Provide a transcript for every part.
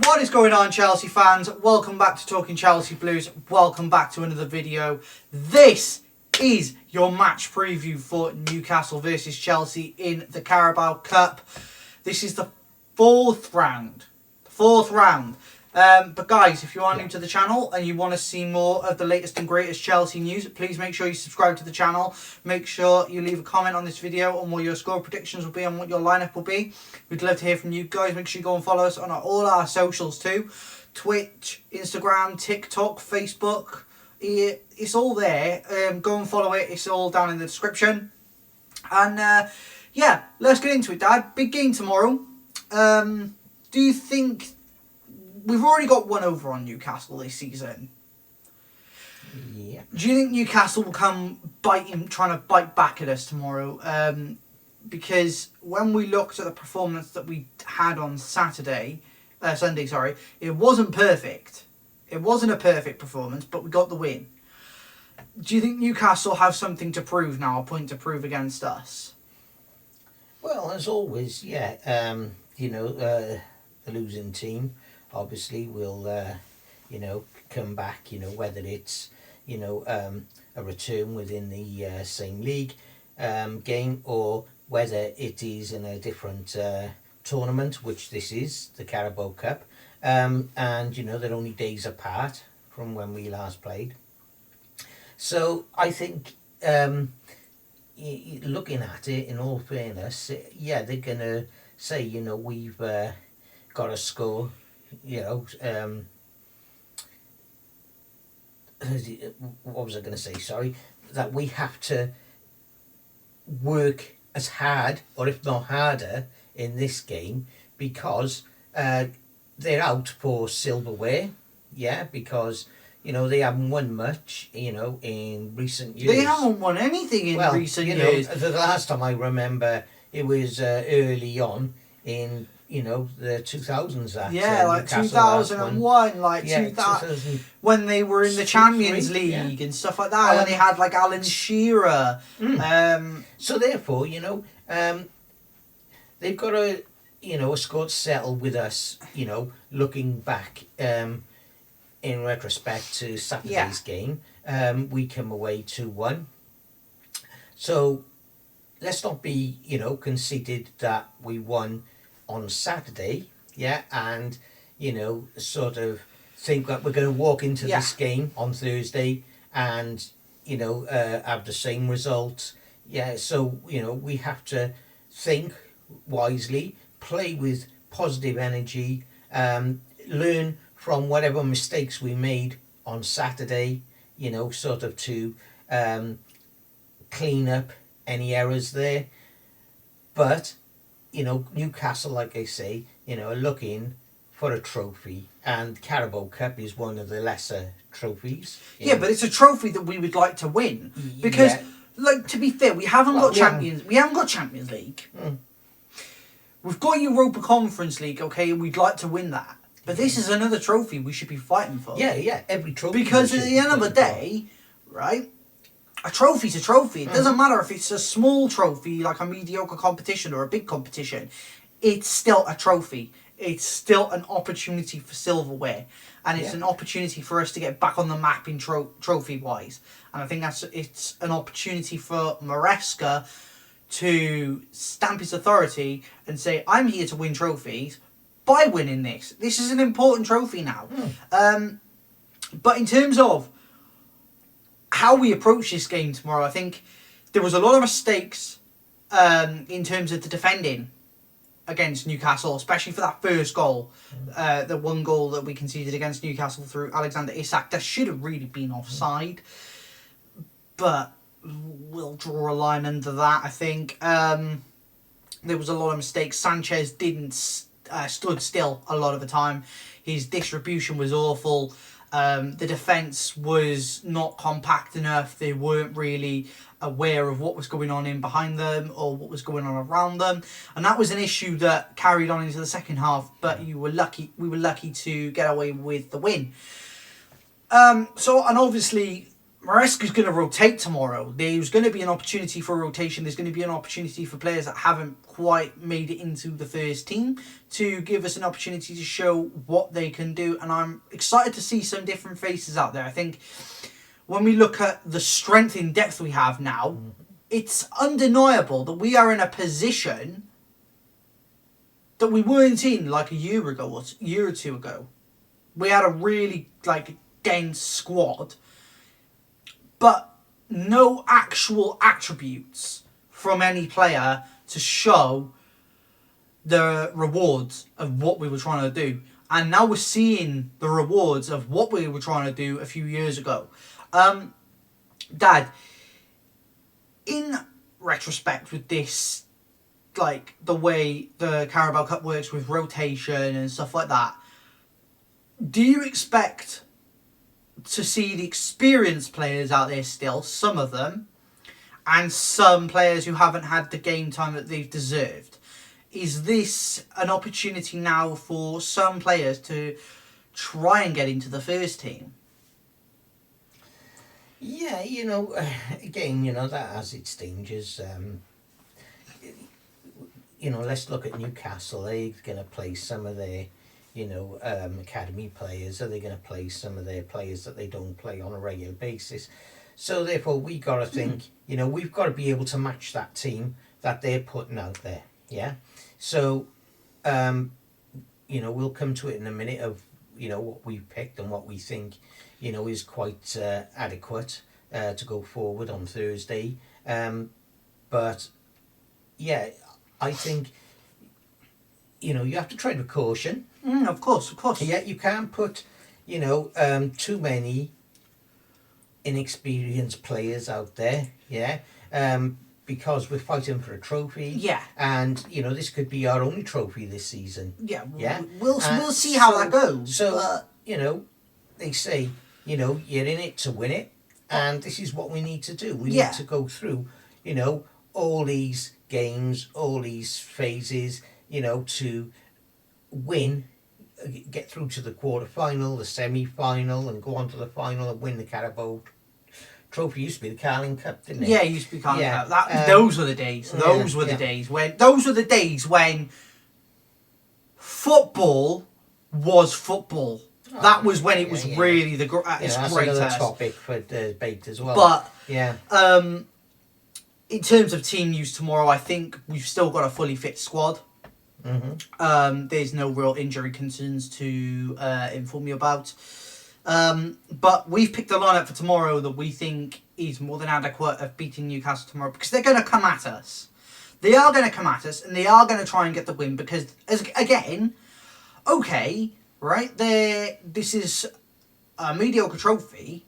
What is going on, Chelsea fans? Welcome back to Talking Chelsea Blues. Welcome back to another video. This is your match preview for Newcastle versus Chelsea in the Carabao Cup. This is the fourth round. But guys, if you are new to the channel and you want to see more of the latest and greatest Chelsea news, please make sure you subscribe to the channel. Make sure you leave a comment on this video on what your score predictions will be and what your lineup will be. We'd love to hear from you guys. Make sure you go and follow us on all our socials too. Twitch, Instagram, TikTok, Facebook. It's all there. Go and follow it. It's all down in the description. And yeah, let's get into it, Dad. Big game tomorrow. Do you think... We've already got one over on Newcastle this season. Yeah. Do you think Newcastle will come trying to bite back at us tomorrow? Because when we looked at the performance that we had on Sunday, it wasn't perfect. It wasn't a perfect performance, but we got the win. Do you think Newcastle have something to prove now, a point to prove against us? Well, as always, yeah. The losing team obviously will, come back, whether it's, a return within the same league game or whether it is in a different tournament, which this is, the Carabao Cup. And, they're only days apart from when we last played. So I think, looking at it, in all fairness, yeah, they're going to say, we've got to score. What was I going to say? Sorry, that we have to work as hard, or if not harder, in this game because they're out for silverware. Yeah, because they haven't won much. In recent years, they haven't won anything in recent years. The last time I remember, it was early on in. The 2000s. Like 2001, 2000, when they were in the Champions League and stuff like that, and they had like Alan Shearer. So therefore, they've got a score settled with us. Looking back, in retrospect to Saturday's game, we come away 2-1. So let's not be conceited that we won on Saturday, and sort of think that we're going to walk into this game on Thursday and have the same result. So we have to think wisely, play with positive energy, learn from whatever mistakes we made on Saturday, sort of to clean up any errors there. But Newcastle, like I say, are looking for a trophy, and Carabao Cup is one of the lesser trophies. But it's a trophy that we would like to win because, to be fair, we haven't got Champions. We haven't got Champions League. We've got Europa Conference League, and we'd like to win that. But this is another trophy we should be fighting for. Every trophy. Because at the end of the day, right? A trophy's a trophy. It doesn't matter if it's a small trophy, like a mediocre competition or a big competition. It's still a trophy. It's still an opportunity for silverware. And it's an opportunity for us to get back on the map in trophy-wise. And I think it's an opportunity for Maresca to stamp his authority and say, I'm here to win trophies by winning this. This is an important trophy now. But in terms of how we approach this game tomorrow, I think there was a lot of mistakes in terms of the defending against Newcastle, especially for that first goal. The one goal that we conceded against Newcastle through Alexander Isak, that should have really been offside. But we'll draw a line under that, I think. There was a lot of mistakes. Sanchez didn't stood still a lot of the time. His distribution was awful. The defence was not compact enough. They weren't really aware of what was going on in behind them or what was going on around them, and that was an issue that carried on into the second half. But we were lucky to get away with the win. And obviously Maresca's going to rotate tomorrow. There's going to be an opportunity for rotation. There's going to be an opportunity for players that haven't quite made it into the first team to give us an opportunity to show what they can do. And I'm excited to see some different faces out there. I think when we look at the strength in depth we have now, it's undeniable that we are in a position that we weren't in like a year ago or a year or two ago. We had a really dense squad, but no actual attributes from any player to show the rewards of what we were trying to do. And now we're seeing the rewards of what we were trying to do a few years ago. Dad, in retrospect with this, the way the Carabao Cup works with rotation and stuff like that, do you expect to see the experienced players out there still, some of them, and some players who haven't had the game time that they've deserved? Is this an opportunity now for some players to try and get into the first team? Yeah, again, that has its dangers. Let's look at Newcastle. They're going to play some of their academy players. Are they going to play some of their players that they don't play on a regular basis? So therefore, we got to think, we've got to be able to match that team that they're putting out there. Yeah. So, we'll come to it in a minute of, what we've picked and what we think, is quite adequate to go forward on Thursday. But yeah, I think, you have to tread with caution. Of course. Yeah, you can't put, too many inexperienced players out there. Yeah, because we're fighting for a trophy. Yeah. And this could be our only trophy this season. Yeah. Yeah. We'll see how that goes. So they say you're in it to win it, and this is what we need to do. We need to go through all these games, all these phases, to win, get through to the quarter-final, the semi-final, and go on to the final and win the Carabao Trophy. Used to be the Carling Cup, didn't it? Yeah, it used to be Carling Cup. Those were the days. Those were the days when football was football. That was when it was really its that's greatest. another topic for debate as well. But yeah, in terms of team news tomorrow, I think we've still got a fully fit squad. Mm-hmm. There's no real injury concerns to inform you about. But we've picked a lineup for tomorrow that we think is more than adequate of beating Newcastle tomorrow, because they're going to come at us. They are going to come at us, and they are going to try and get the win, because, this is a mediocre trophy,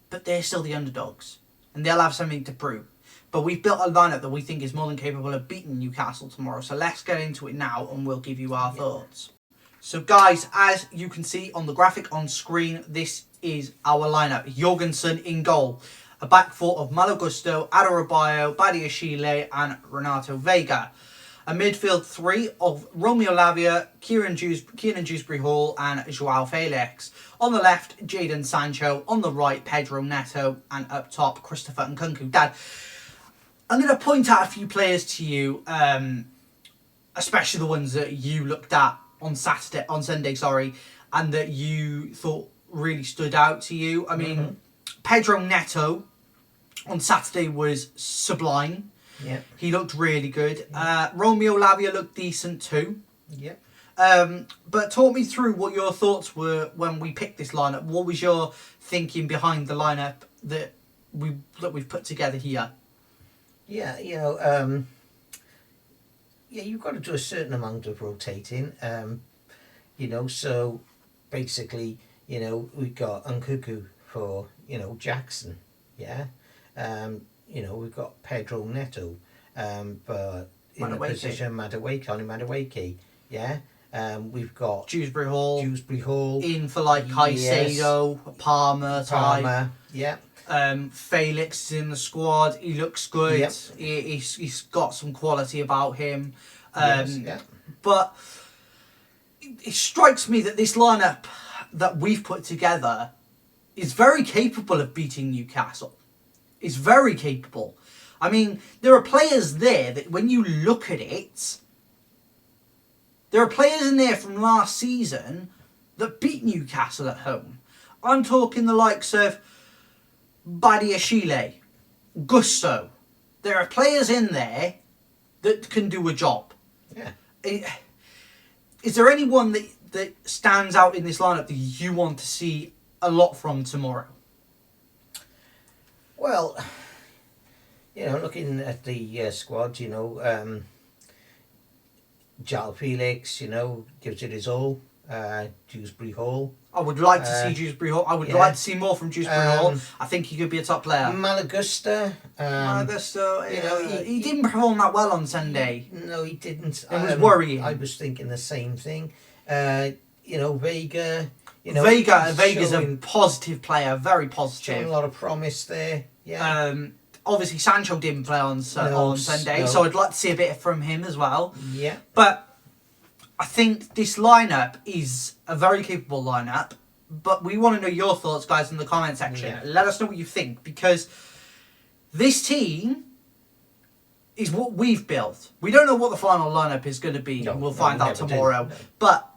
but they're still the underdogs, and they'll have something to prove. But we've built a lineup that we think is more than capable of beating Newcastle tomorrow. So let's get into it now, and we'll give you our thoughts. So guys, as you can see on the graphic on screen, this is our lineup. Jorgensen in goal. A back four of Malo Gusto, Adarabioyo, Badiashile and Renato Vega. A midfield three of Romeo Lavia, Kieran Dewsbury Hall and Joao Felix. On the left, Jadon Sancho. On the right, Pedro Neto. And up top, Christopher Nkunku. Dad, I'm going to point out a few players to you, especially the ones that you looked at on Sunday, and that you thought really stood out to you. I mean, Pedro Neto on Saturday was sublime. Yeah. He looked really good. Romeo Lavia looked decent too. Yeah. But talk me through what your thoughts were when we picked this lineup. What was your thinking behind the lineup that we've put together here? Yeah, you've got to do a certain amount of rotating. So basically, we've got Nkunku for, Jackson, yeah. We've got Pedro Neto, but in the position Madueke, yeah. We've got Dewsbury Hall in for Caicedo, Palmer, yeah. Felix is in the squad. He looks good. Yep. He's got some quality about him. But it strikes me that this lineup that we've put together is very capable of beating Newcastle. Is very capable. I mean, there are players there that when you look at it, there are players in there from last season that beat Newcastle at home. I'm talking the likes of Badiashile, Gusto. There are players in there that can do a job. Yeah. Is there anyone that stands out in this lineup that you want to see a lot from tomorrow? Well, looking at the squad, Jal Felix, gives it his all. Dewsbury Hall. I would like to see Dewsbury Hall. I would like to see more from Dewsbury Hall. I think he could be a top player. Malagusta. He didn't perform that well on Sunday. No, he didn't. It was worrying. I was thinking the same thing. Vega. Vega's a positive player, very positive. Showing a lot of promise there. Yeah. Obviously, Sancho didn't play on Sunday, so I'd like to see a bit from him as well. Yeah. But I think this lineup is a very capable lineup, but we want to know your thoughts, guys, in the comment section. Yeah. Let us know what you think, because this team is what we've built. We don't know what the final lineup is going to be. We'll find out tomorrow. No. But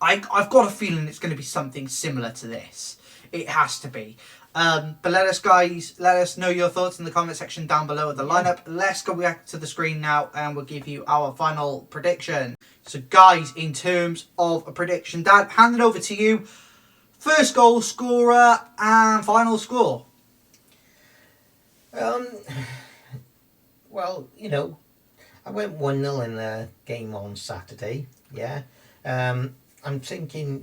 I've got a feeling it's going to be something similar to this. It has to be. But let us know your thoughts in the comment section down below of the lineup. Let's go back to the screen now and we'll give you our final prediction. So guys, in terms of a prediction, Dad, hand it over to you. First goal scorer and final score. Well, I went 1-0 in the game on Saturday. Yeah. I'm thinking,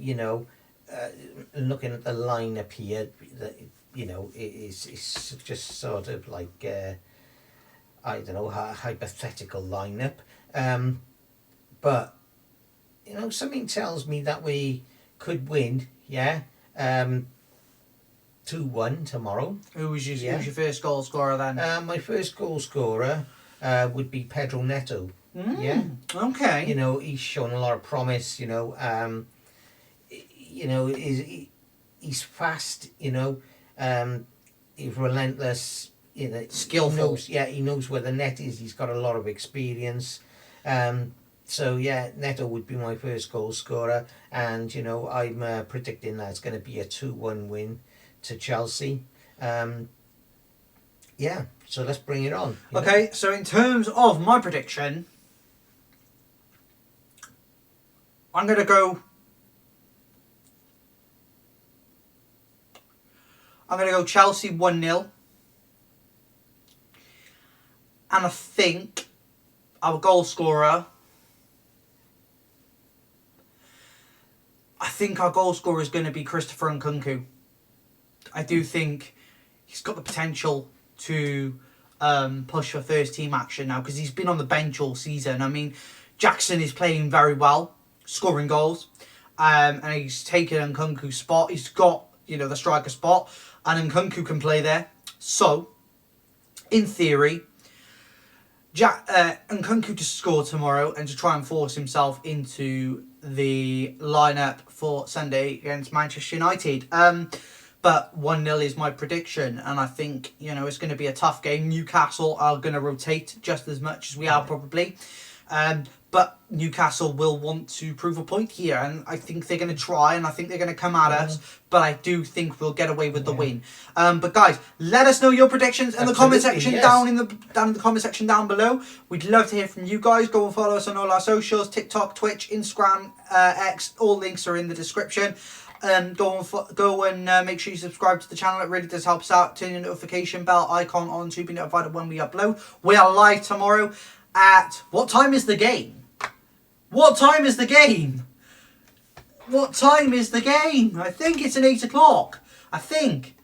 looking at the lineup here, that it's just sort of like I don't know, a hypothetical lineup, but something tells me that we could win. Yeah, 2-1 tomorrow. Who's your first goal scorer then? My first goal scorer would be Pedro Neto. Yeah. Okay. He's shown a lot of promise. He's fast. He's relentless. Skillful. He knows where the net is. He's got a lot of experience. So yeah, Neto would be my first goal scorer, and I'm predicting that it's going to be a 2-1 win to Chelsea. Yeah. So let's bring it on. Okay. So in terms of my prediction, I'm going to go Chelsea 1-0. And I think our goal scorer, is going to be Christopher Nkunku. I do think he's got the potential to push for first team action now, because he's been on the bench all season. I mean, Jackson is playing very well, scoring goals, and he's taken Nkunku's spot. He's got the striker spot, and Nkunku can play there. So, in theory, Nkunku to score tomorrow and to try and force himself into the lineup for Sunday against Manchester United. But 1-0 is my prediction, and I think it's going to be a tough game. Newcastle are going to rotate just as much as we are probably. But Newcastle will want to prove a point here, and I think they're going to try, and I think they're going to come at us, but I do think we'll get away with the win. But guys, let us know your predictions in the comment section down in the comment section down below. We'd love to hear from you guys. Go and follow us on all our socials: TikTok, Twitch, Instagram, X. All links are in the description. Go and make sure you subscribe to the channel. It really does help us out. Turn your notification bell icon on to be notified of when we upload. We are live tomorrow at... What time is the game? What time is the game? What time is the game? I think it's an 8 o'clock. I think.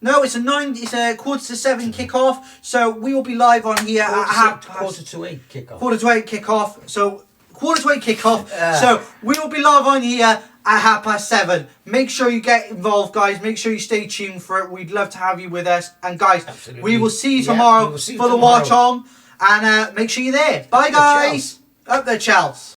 No, it's a 7:15 kickoff. So we will be live on here at 7:45 kickoff. 7:45 kickoff. So 7:45 kickoff. So we will be live on here at 7:30. Make sure you get involved, guys. Make sure you stay tuned for it. We'd love to have you with us. And guys, we will see you tomorrow for the watch on. And make sure you're there. Bye, guys. Up the Chelsea.